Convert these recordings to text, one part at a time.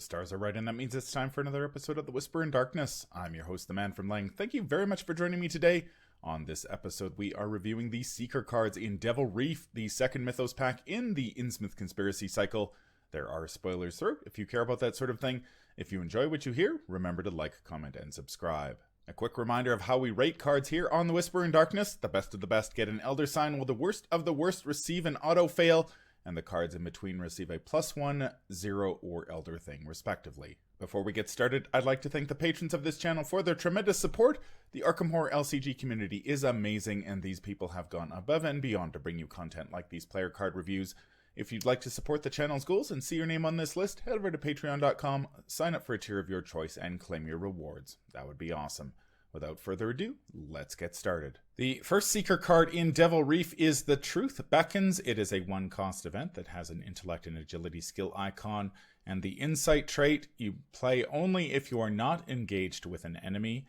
stars are right, and that means it's time for another episode of The Whisper in Darkness. I'm your host, the Man from Lang. Thank you very much for joining me today. On this episode, we are reviewing the Seeker cards in Devil Reef, the second Mythos pack in the Innsmouth Conspiracy cycle. There are spoilers through, if you care about that sort of thing. If you enjoy what you hear, remember to like, comment, and subscribe. A quick reminder of how we rate cards here on The Whisper in Darkness. The best of the best get an Elder Sign, while the worst of the worst receive an Auto Fail, and the cards in between receive a +1, 0, or Elder Thing, respectively. Before we get started, I'd like to thank the patrons of this channel for their tremendous support. The Arkham Horror LCG community is amazing, and these people have gone above and beyond to bring you content like these player card reviews. If you'd like to support the channel's goals and see your name on this list, head over to patreon.com, sign up for a tier of your choice, and claim your rewards. That would be awesome. Without further ado, let's get started. The first Seeker card in Devil Reef is the Truth Beckons. It is a one-cost event that has an Intellect and Agility skill icon, and the Insight trait, you play only if you are not engaged with an enemy.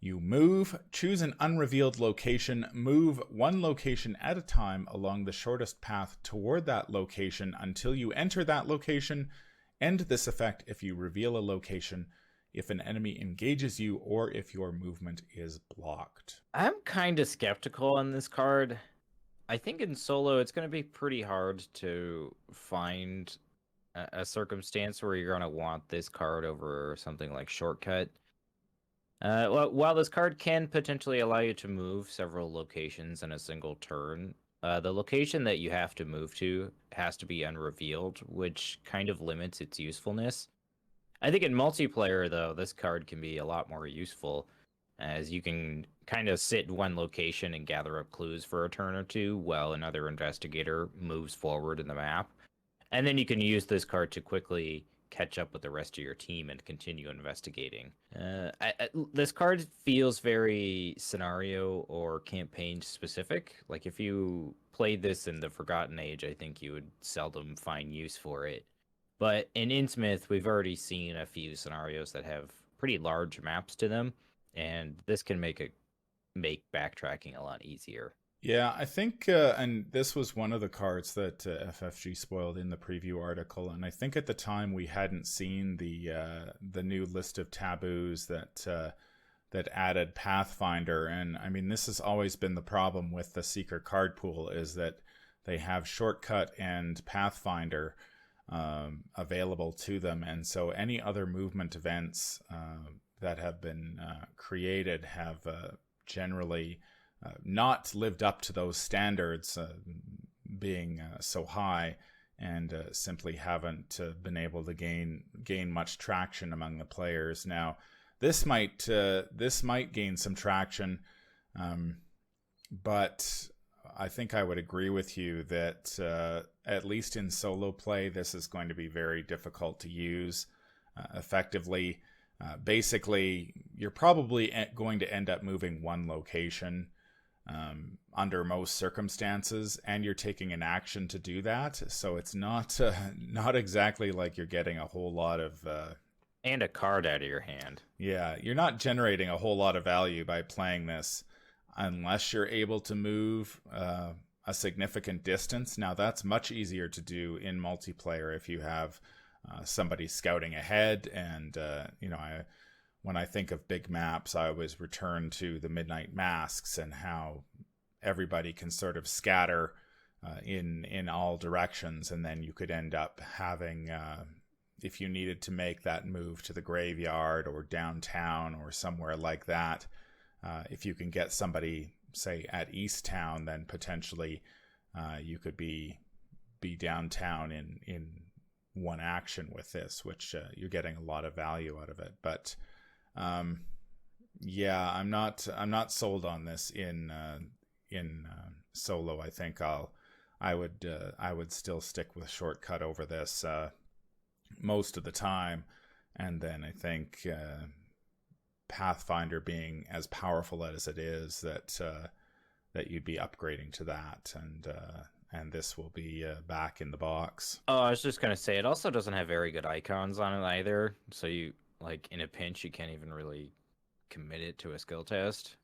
You move, choose an unrevealed location, move one location at a time along the shortest path toward that location until you enter that location. End this effect if you reveal a location, if an enemy engages you, or if your movement is blocked. I'm kind of skeptical on this card. I think in solo it's going to be pretty hard to find a circumstance where you're going to want this card over something like Shortcut. Well, while this card can potentially allow you to move several locations in a single turn, the location that you have to move to has to be unrevealed, which kind of limits its usefulness. I think in multiplayer, though, this card can be a lot more useful, as you can kind of sit in one location and gather up clues for a turn or two while another investigator moves forward in the map. And then you can use this card to quickly catch up with the rest of your team and continue investigating. This card feels very scenario or campaign specific. Like if you played this in the Forgotten Age, I think you would seldom find use for it. But in Innsmouth, we've already seen a few scenarios that have pretty large maps to them, and this can make backtracking a lot easier. Yeah, I think, and this was one of the cards that FFG spoiled in the preview article, and I think at the time we hadn't seen the new list of taboos that added Pathfinder, and I mean this has always been the problem with the Seeker card pool, is that they have Shortcut and Pathfinder available to them, and so any other movement events that have been created have generally not lived up to those standards, being so high, and simply haven't been able to gain much traction among the players. Now this might gain some traction, but I think I would agree with you that at least in solo play, this is going to be very difficult to use effectively. Basically, you're probably going to end up moving one location under most circumstances, and you're taking an action to do that. So it's not exactly like you're getting a whole lot of... and a card out of your hand. Yeah, you're not generating a whole lot of value by playing this, unless you're able to move a significant distance. Now that's much easier to do in multiplayer if you have somebody scouting ahead. And when I think of big maps, I always return to the Midnight Masks and how everybody can sort of scatter in all directions, and then you could end up having, if you needed to make that move to the graveyard or downtown or somewhere like that, if you can get somebody, say, at East Town, then potentially you could be downtown in one action with this, which you're getting a lot of value out of it. But yeah, I'm not sold on this in solo. I think I would still stick with Shortcut over this most of the time, and then I think Pathfinder being as powerful as it is, that you'd be upgrading to that, and this will be back in the box. Oh, I was just gonna say, it also doesn't have very good icons on it either, so you, like, in a pinch you can't even really commit it to a skill test.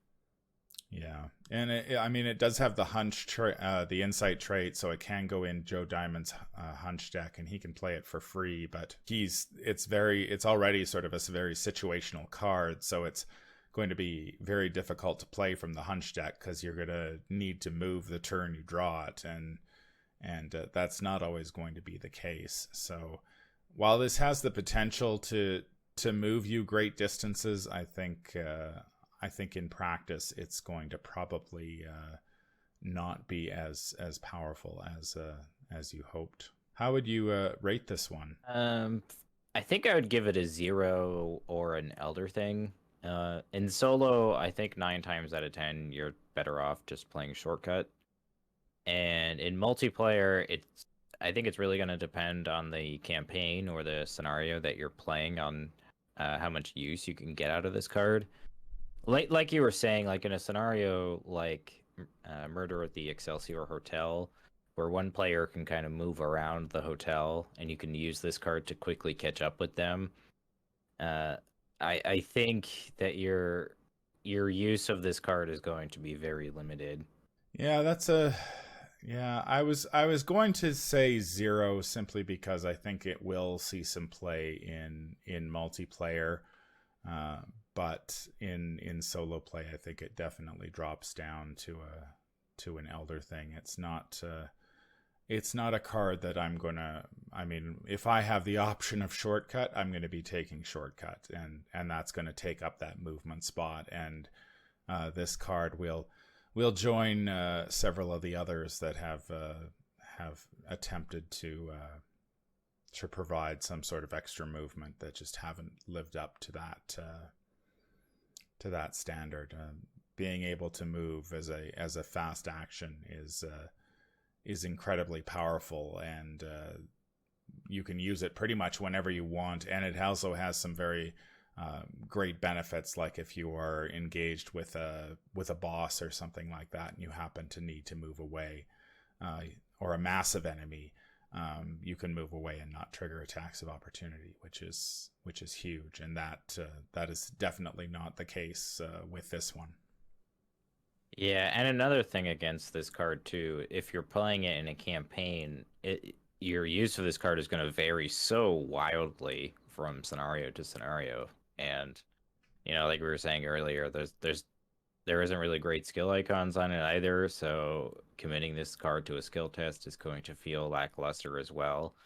Yeah, and I mean, it does have the the insight trait, so it can go in Joe Diamond's hunch deck, and he can play it for free. But it's already sort of a very situational card, so it's going to be very difficult to play from the hunch deck because you're going to need to move the turn you draw it, and that's not always going to be the case. So while this has the potential to move you great distances, I think in practice it's going to probably not be as powerful as you hoped. How would you rate this one? I think I would give it a 0 or an Elder Thing. In solo, I think 9 times out of 10 you're better off just playing Shortcut. And in multiplayer, I think it's really going to depend on the campaign or the scenario that you're playing on how much use you can get out of this card. Like you were saying, like in a scenario like Murder at the Excelsior Hotel, where one player can kind of move around the hotel and you can use this card to quickly catch up with them. I think that your use of this card is going to be very limited. Yeah, I was going to say 0 simply because I think it will see some play in multiplayer. But in solo play, I think it definitely drops down to an Elder Thing. It's not a card that I'm gonna. I mean, if I have the option of Shortcut, I'm going to be taking Shortcut, and that's going to take up that movement spot. And this card will join several of the others that have attempted to provide some sort of extra movement that just haven't lived up to that standard. Being able to move as a fast action is incredibly powerful, and you can use it pretty much whenever you want. And it also has some very great benefits, like if you are engaged with a boss or something like that, and you happen to need to move away, or a massive enemy. You can move away and not trigger attacks of opportunity, which is huge, and that is definitely not the case with this one. Yeah, and another thing against this card too, if you're playing it in a campaign, your use of this card is going to vary so wildly from scenario to scenario, and like we were saying earlier, there isn't really great skill icons on it either, so committing this card to a skill test is going to feel lackluster as well.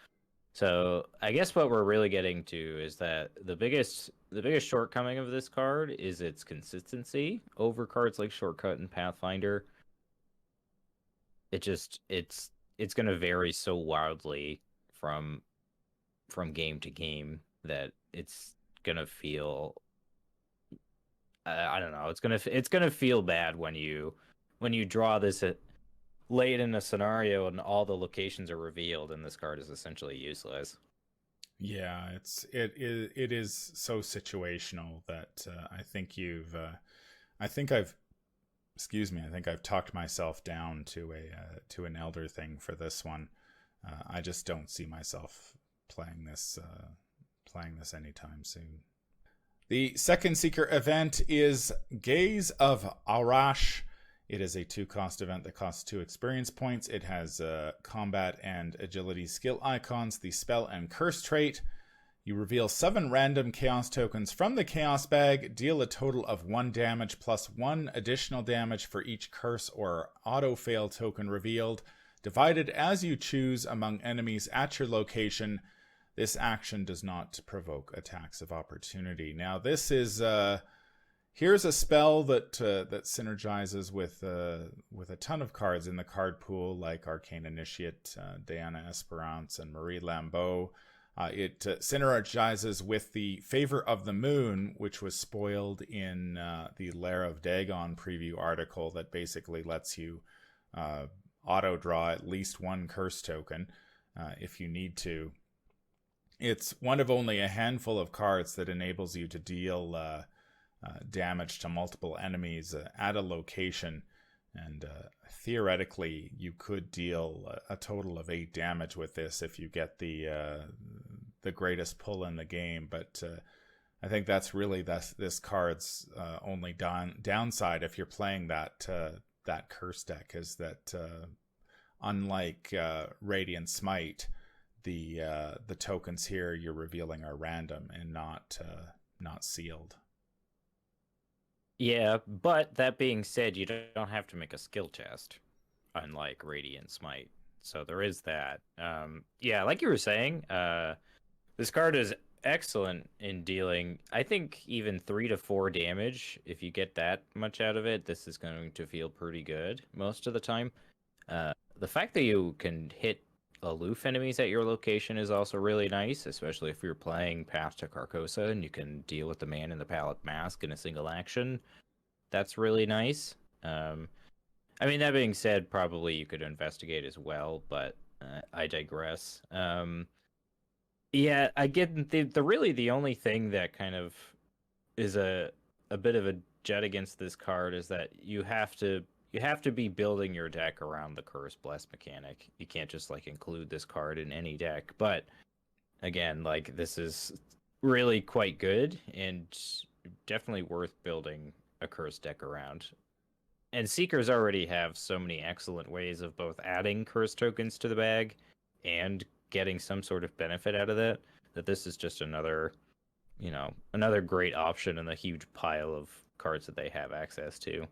So I guess what we're really getting to is that the biggest shortcoming of this card is its consistency over cards like Shortcut and Pathfinder. It's going to vary so wildly from game to game that it's going to feel I don't know. It's gonna feel bad when you draw this late in a scenario and all the locations are revealed and this card is essentially useless. Yeah, it is so situational that I think I've talked myself down to an Elder Thing for this one. I just don't see myself playing this anytime soon. The second Seeker event is Gaze of Arash. It is a 2-cost event that costs 2 experience points. It has combat and agility skill icons, the spell and curse trait. You reveal 7 random chaos tokens from the chaos bag, deal a total of 1 damage plus 1 additional damage for each curse or auto fail token revealed, divided as you choose among enemies at your location. This action does not provoke attacks of opportunity. Now, this is here's a spell that synergizes with a ton of cards in the card pool, like Arcane Initiate, Diana Esperance, and Marie Lambeau. It synergizes with the Favor of the Moon, which was spoiled in the Lair of Dagon preview article that basically lets you auto draw at least 1 curse token if you need to. It's one of only a handful of cards that enables you to deal damage to multiple enemies at a location, and theoretically you could deal a total of 8 damage with this if you get the greatest pull in the game. But I think that's really this card's only downside if you're playing that curse deck, is that unlike Radiant Smite, the tokens here you're revealing are random and not sealed. Yeah, but that being said, you don't have to make a skill test, unlike Radiant Smite. So there is that. Yeah, like you were saying, this card is excellent in dealing, I think, even 3 to 4 damage. If you get that much out of it, this is going to feel pretty good most of the time. The fact that you can hit aloof enemies at your location is also really nice, especially if you're playing Path to Carcosa and you can deal with the Man in the Pallet Mask in a single action. That's really nice. I mean, that being said, probably you could investigate as well, but I digress. Yeah, I get the only thing that kind of is a bit of a jet against this card is that you have to be building your deck around the Curse Bless mechanic. You can't just like include this card in any deck. But again, like this is really quite good and definitely worth building a curse deck around. And Seekers already have so many excellent ways of both adding curse tokens to the bag and getting some sort of benefit out of that this is just another great option in the huge pile of cards that they have access to.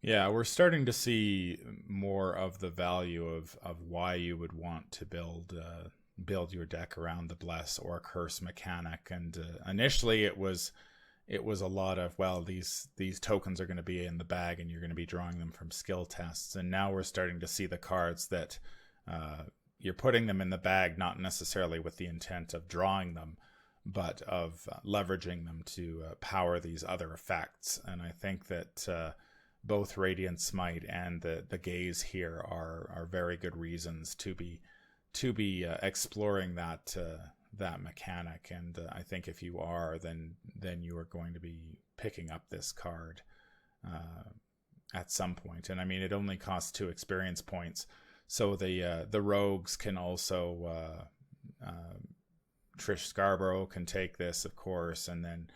Yeah, we're starting to see more of the value of why you would want to build your deck around the Bless or Curse mechanic. And initially it was a lot of, well, these tokens are going to be in the bag and you're going to be drawing them from skill tests. And now we're starting to see the cards that you're putting them in the bag, not necessarily with the intent of drawing them, but of leveraging them to power these other effects. And I think that both Radiant Smite and the Gaze here are very good reasons to be exploring that mechanic. And I think if you are, then you are going to be picking up this card at some point. And I mean, it only costs 2 experience points, so the rogues can also Trish Scarborough can take this, of course, and then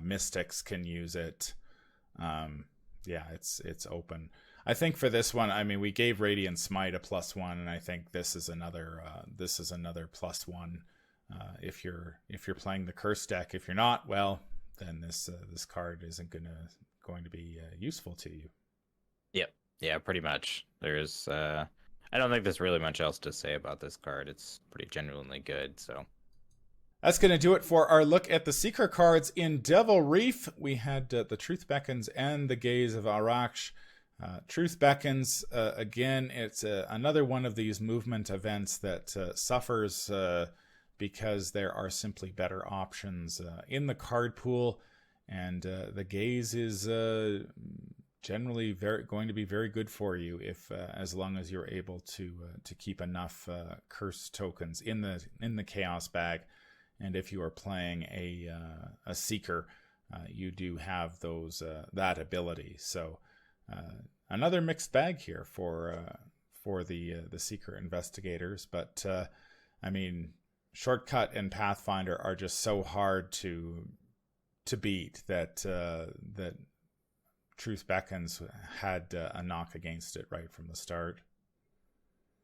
Mystics can use it. Yeah, it's open. I think for this one, I mean, we gave Radiant Smite a +1, and I think this is another +1. If you're playing the curse deck. If you're not, well, then this card isn't going to be useful to you. Yep. Yeah, pretty much. There's I don't think there's really much else to say about this card. It's pretty genuinely good, so. That's going to do it for our look at the Seeker cards in Devil Reef. We had the Truth Beckons and the Gaze of Araksh. Truth Beckons, again, it's another one of these movement events that suffers because there are simply better options in the card pool. And the Gaze is generally going to be very good for you if as long as you're able to keep enough curse tokens in the Chaos bag. And if you are playing a Seeker, you do have that ability. So another mixed bag here for the Seeker investigators. But I mean, Shortcut and Pathfinder are just so hard to beat that Truth Beckons had a knock against it right from the start.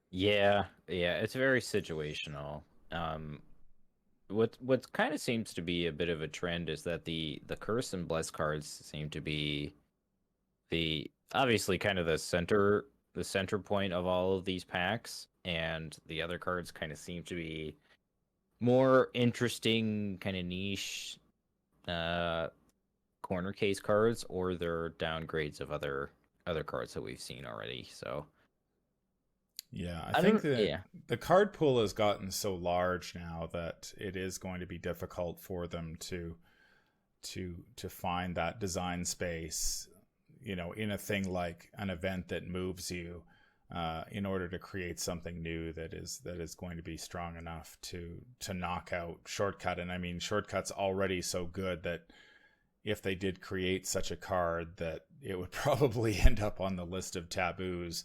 Yeah, it's very situational. What kind of seems to be a bit of a trend is that the Curse and Bless cards seem to be obviously kind of the center point of all of these packs, and the other cards kind of seem to be more interesting, kind of niche corner case cards, or they're downgrades of other cards that we've seen already. So yeah, I think that the card pool has gotten so large now that it is going to be difficult for them to find that design space, in a thing like an event that moves you, in order to create something new that is going to be strong enough to knock out Shortcut. And I mean, Shortcut's already so good that if they did create such a card, that it would probably end up on the list of taboos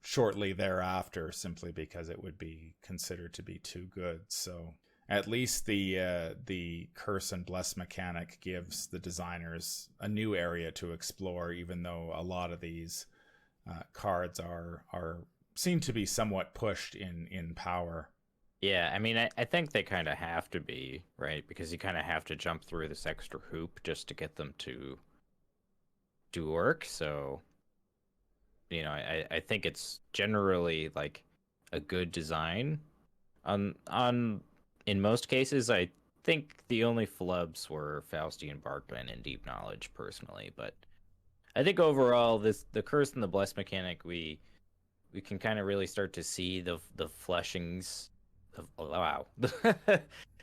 shortly thereafter, simply because it would be considered to be too good. So At least the curse and bless mechanic gives the designers a new area to explore, even though a lot of these cards are seem to be somewhat pushed in power. Yeah, I mean, I think they kind of have to be, right? Because you kind of have to jump through this extra hoop just to get them to do work. So, I think it's generally like a good design. On in most cases, I think the only flubs were Faustian Barkman and Deep Knowledge, personally. But I think overall, the curse and the bless mechanic, we can kind of really start to see the fleshings of, oh, wow.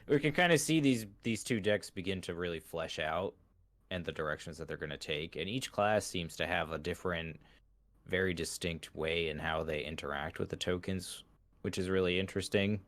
We can kind of see these two decks begin to really flesh out and the directions that they're going to take, and each class seems to have a different, very distinct way in how they interact with the tokens, which is really interesting.